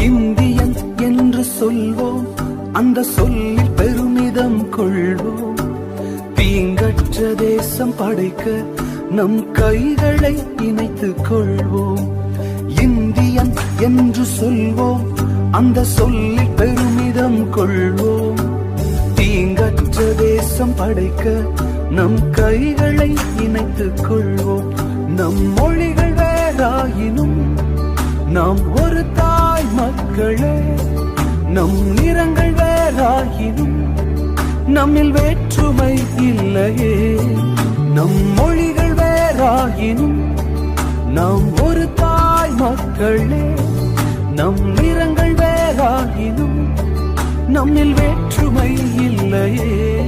Indian என்று சொல்வோம், அந்த சொல்லில் பெருமிதம் கொள்வோம். தீங்கற்ற தேசம் படைக்க நம் கைகளை இணைத்துக் கொள்வோம். இந்தியன் என்று சொல்வோம், அந்த சொல்லில் பெருமிதம் கொள்வோம். தீங்கற்ற தேசம் படைக்க நம் கைகளை இணைத்துக் கொள்வோம். நம் மொழிகள் வேறாயினும் நாம் ஒரு தாய் மக்களே. நம் நிறங்கள் வேறாயினும் நம்மில் வேற்றுமை இல்லையே. நம் மொழிகள் வேறாயினும் நாம் ஒரு தாய் மக்களே. நம் நிறங்கள் வேறாயினும் நம்மில் வேற்றுமை இல்லையே.